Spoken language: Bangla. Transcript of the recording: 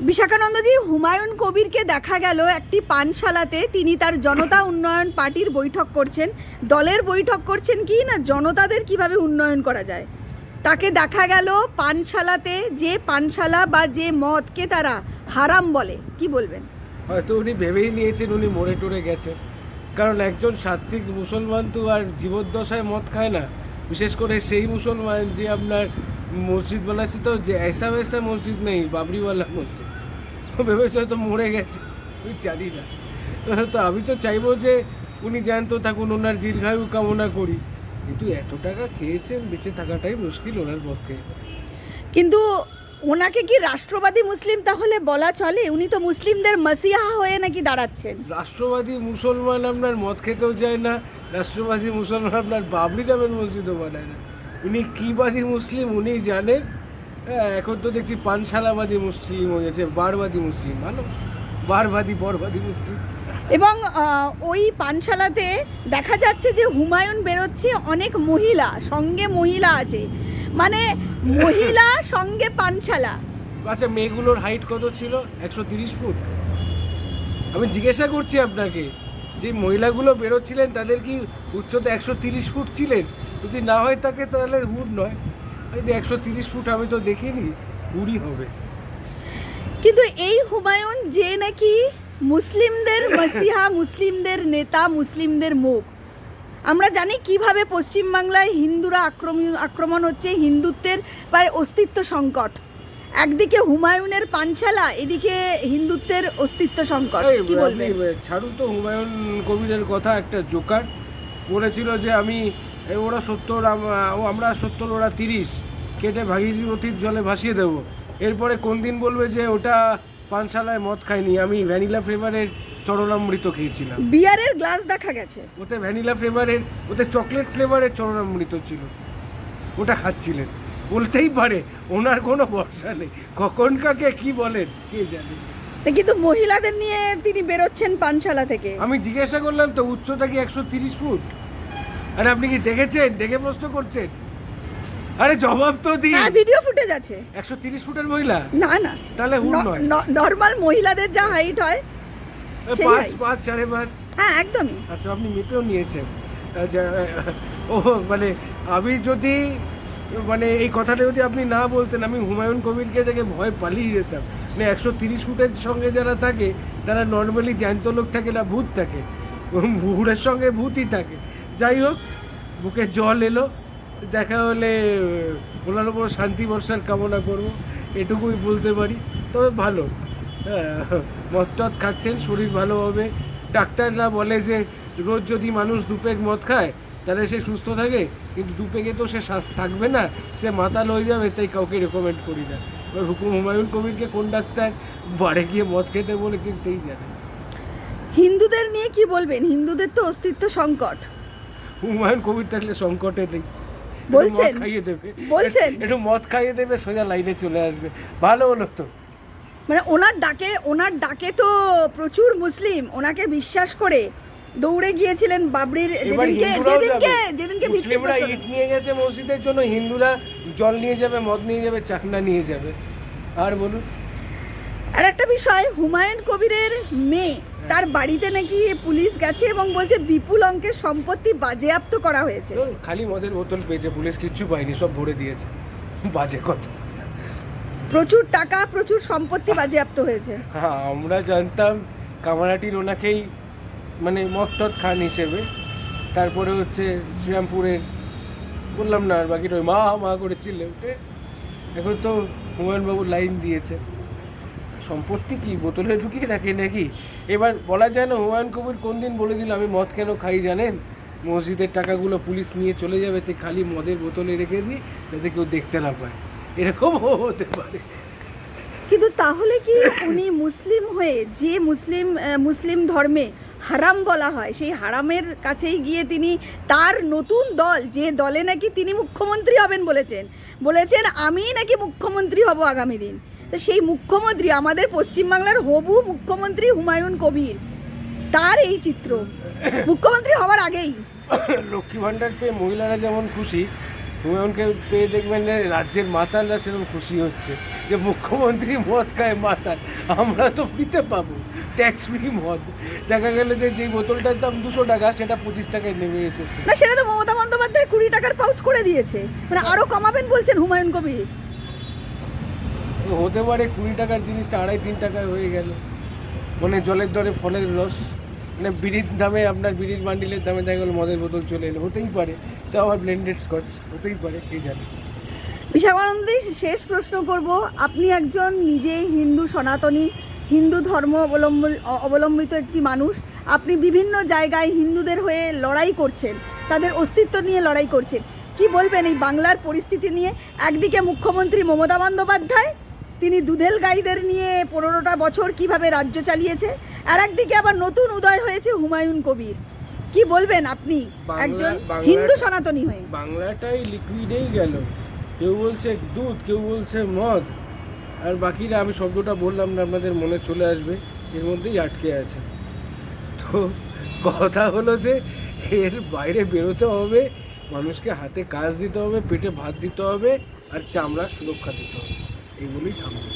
বিশাখানন্দজি, হুমায়ুন কবিরকে দেখা গেল একটি পানশালাতে তিনি তার জনতা উন্নয়ন পার্টির বৈঠক করছেন। দলের বৈঠক করছেন কি না জনতাদের কিভাবে উন্নয়ন করা যায়, তাকে দেখা গেল পানশালাতে। যে পানশালা বা যে মদকে তারা হারাম বলে, কি বলবেন? হয়তো উনি ভেবেই নিয়েছেন উনি মরে টরে গেছেন, কারণ একজন সাত্বিক মুসলমান তো আর জীবদ্দশায় মদ খায় না। বিশেষ করে সেই মুসলমান যে আপনার মসজিদ বানাচ্ছে, তো যে ऐसा वैसा মসজিদ নেই, বাবরিওয়ালা মসজিদ। ও ভেবেছে হয়তো মরে গেছে, আমি জানি না। তো আমি তো চাইবো যে উনি জ্যান্ত থাকুন, ওনার দীর্ঘায়ু কামনা করি, কিন্তু এত টাকা খেয়েছেন, বেঁচে থাকাটাই মুশকিল ওনার পক্ষে। কিন্তু ওনাকে কি রাষ্ট্রবাদী মুসলিম তাহলে বলা চলে? উনি তো মুসলিমদের মসিহা হয়ে নাকি দাঁড়াচ্ছেন। রাষ্ট্রবাদী মুসলমান আপনার মদ খেতেও যায় না, রাষ্ট্রবাদী মুসলমান আপনার বাবরি নামের মসজিদও বানায় না। উনি কীবাদী মুসলিম উনি জানেন। হ্যাঁ, এখন তো দেখছি পানশালাবাদী মুসলিম হয়েছে, বারবাদী মুসলিম, ভালো বারবাদী বরবাদী মুসলিম। এবং ওই পানশালাতে দেখা যাচ্ছে যে হুমায়ুন বেরোচ্ছে, অনেক মহিলা সঙ্গে, মহিলা আছে, মানে মহিলা সঙ্গে পানশালা। আচ্ছা, মেয়েগুলোর হাইট কত ছিল? 130 ফুট। আমি জিজ্ঞাসা করছি আপনাকে, যে মহিলাগুলো বেরোচ্ছিলেন তাদের কি উচ্চতা 130 ফুট ছিলেন? যদি না হয় তাকে তাহলে হুড নয়, যদি 130 ফুট আমি তো দেখিনি, হুডই হবে। কিন্তু এই হুমায়ুন যে নাকি মুসলিমদের মসিহা, মুসলিমদের নেতা, মুসলিমদের মুখ, আমরা জানি কিভাবে পশ্চিমবাংলায় হিন্দুরা আক্রমণ হচ্ছে, হিন্দুত্বের প্রায় অস্তিত্ব সংকট। একদিকে হুমায়ুনের পানশালা, এদিকে হিন্দুত্বের অস্তিত্ব সংকট, কি বলবেন? ছাড়ুন তো হুমায়ুন কবিরের কথা। একটা জোকার বলেছিল যে ওরা 70, আমরা 70, ওরা 30, কেটে ভাগীরথীর জলে ভাসিয়ে দেবো। এরপরে কোন দিন বলবে যে ওটা পানশালায় মদ খায়নি, আমি ভ্যানিলা ফ্লেভারের চরণামৃত খেয়েছিলাম। বিয়ারের গ্লাস দেখা গেছে, ওতে ভ্যানিলা ফ্লেভারের, ওতে চকলেট ফ্লেভারের চরণামৃত ছিল, ওটা খাচ্ছিলেন। বলতেই পারে, ওনার কোনো ভরসা নেই, কখন কাকে কি বলেন কে জানে। কিন্তু মহিলাদের নিয়ে তিনি বেরোচ্ছেন পানশালা থেকে। আমি জিজ্ঞাসা করলাম তো, উচ্চতা কি 130 ফুট? আরে আপনি কি দেখেছেন? দেখে প্রশ্ন করছেন? আরে জবাব তো দিন। হ্যাঁ, ভিডিও ফুটেজ আছে। 130 ফুটের মহিলা? না না, তাহলে হুড নয়। নর্মাল মহিলাদের যা হাইট হয়, 5, 5.5। হ্যাঁ একদমই। আচ্ছা, আপনি মেপেও নিয়েছেন। আচ্ছা, ও মানে আমি যদি এই কথাটা যদি আপনি না বলতেন, আমি হুমায়ুন কবিরকে দেখে ভয় পালিয়ে যেতাম। 130 ফুটের সঙ্গে যারা থাকে তারা নর্মালি জ্যান্ত লোক থাকে না, ভূত থাকে। ভূতের সঙ্গে ভূতই থাকে। যাই হোক, বুকে জল এলো, দেখা হলে ওনার উপর শান্তি বর্ষার কামনা করবো, এটুকুই বলতে পারি। তবে ভালো, মদ টদ খাচ্ছেন, শরীর ভালো হবে। ডাক্তাররা বলে যে রোজ যদি মানুষ 2 পেগ মদ খায় তাহলে সে সুস্থ থাকে, কিন্তু 2 পেগে তো সে থাকবে না, সে মাতাল হয়ে যাবে। তাই কাউকে রেকমেন্ড করি না। এবার হুমায়ুন কবিরকে কোন ডাক্তার বাড়ে গিয়ে মদ খেতে বলেছে সেই জানে। হিন্দুদের নিয়ে কি বলবেন? হিন্দুদের তো অস্তিত্ব সংকট। হুমায়ুন কবির থাকলে সংকটে নেই, বলছেন, মদ খাইয়ে দেবে, বলছেন একটু মদ খাইয়ে দেবে, সোজা লাইনে চলে আসবে, ভালো হলো তো। মানে ওনার ডাকে তো প্রচুর মুসলিম ওনাকে বিশ্বাস করে দৌড়ে গিয়েছিলেন বাবরির যেদিনকে মুসলিমরা ইট নিয়ে গেছে মসজিদের জন্য, হিন্দুরা জল নিয়ে যাবে, মদ নিয়ে যাবে, চাকনা নিয়ে যাবে। আর বলুন। আর একটা বিষয়, হুমায়ুন কবিরের মেয়ে, তার বাড়িতে নাকি পুলিশ গেছে এবং বলছে বিপুল অঙ্কের সম্পত্তি বাজেয়াপ্ত করা হয়েছে। খালি মদের বোতল পেয়েছে, পুলিশ কিচ্ছু পায়নি, সব ভরে দিয়েছে। বাজে কথা। প্রচুর টাকা, প্রচুর সম্পত্তি বাজেয়াপ্ত হয়েছে। হ্যাঁ, আমরা জানতাম কামারাটির ওনাকেই মদ টদ খান হিসেবে। তারপরে হচ্ছে শ্রীরামপুরের, বললাম না, আর বাকিটা ওই মা মা করে চিল্লে উঠে। এখন তো হুমায়ুনবাবু লাইন দিয়েছে, সম্পত্তি কি বোতলে ঢুকিয়ে রাখে নাকি? এবার বলা যায় না হুমায়ুন কবির কোন দিন বলে দিল আমি মদ কেন খাই জানেন, মসজিদের টাকাগুলো পুলিশ নিয়ে চলে যাবে, তাই খালি মদের বোতলে রেখে দিই যাতে কেউ দেখতে না পায়, এরকমও হতে পারে। কিন্তু তাহলে কি উনি মুসলিম হয়ে, যে মুসলিম ধর্মে হারাম বলা হয়, সেই হারামের কাছেই গিয়ে তিনি তার নতুন দল, যে দলে নাকি তিনি মুখ্যমন্ত্রী হবেন বলেছেন আমি নাকি মুখ্যমন্ত্রী হব আগামী দিন, তো সেই মুখ্যমন্ত্রী, আমাদের পশ্চিমবাংলার হবু মুখ্যমন্ত্রী হুমায়ুন কবির, তার এই চিত্র মুখ্যমন্ত্রী হওয়ার আগেই। লক্ষ্মী ভাণ্ডার পেয়ে মহিলারা যেমন খুশি, হুমায়ুনকে পেয়ে দেখবেন যে রাজ্যের মাতালরা সেরকম খুশি হচ্ছে যে মুখ্যমন্ত্রী মদ খায় মাতাল, আমরা তো ফ্রিতে পাবো, ট্যাক্স ফ্রি মদ। দেখা গেল যে যেই বোতলটার দাম 200 টাকা সেটা 25 টাকায় নেমে এসেছে। না, সেটা তো মমতা বন্দ্যোপাধ্যায় 20 টাকার পাউচ করে দিয়েছে, মানে আরো কমাবেন বলছেন হুমায়ুন কবির। হতে পারে 20 টাকার জিনিসটা 2.5-3 টাকায় হয়ে গেল, মানে জলের দরে ফলের রস, মানে বিড়ির দামে আপনার বিড়ির বান্ডিলের দামে দেখা গেল মদের বোতল চলে এলো, হতেই পারে। তো আবার ব্লেন্ডেড স্কচ হতেই পারে, কে জানে। বিশাখানন্দী, শেষ প্রশ্ন করব, আপনি একজন নিজেই হিন্দু সনাতনী, হিন্দু ধর্ম অবলম্বিত একটি মানুষ, আপনি বিভিন্ন জায়গায় হিন্দুদের হয়ে লড়াই করছেন, তাদের অস্তিত্ব নিয়ে লড়াই করছেন, কি বলবেন এই বাংলার পরিস্থিতি নিয়ে? একদিকে মুখ্যমন্ত্রী মমতা বন্দ্যোপাধ্যায়, তিনি দুধেল গাইদের নিয়ে 15টা বছর কিভাবে রাজ্য চালিয়েছে, আর একদিকে আবার নতুন উদয় হয়েছে হুমায়ুন কবির, কি বলবেন আপনি একজন হিন্দু সনাতনী হয়ে? বাংলাটাই লিকুইডেই গেল, কেউ বলছে দুধ, কেউ বলছে মদ, আর বাকিরা আমি শব্দটা বললাম না, আপনাদের মনে চলে আসবে, এর মধ্যেই আটকে আছে। তো কথা হলো যে এর বাইরে বেরোতে হবে, মানুষকে হাতে কাজ দিতে হবে, পেটে ভাত দিতে হবে, আর চামড়ার সুরক্ষা দিতে হবে, এইগুলোই থামবে।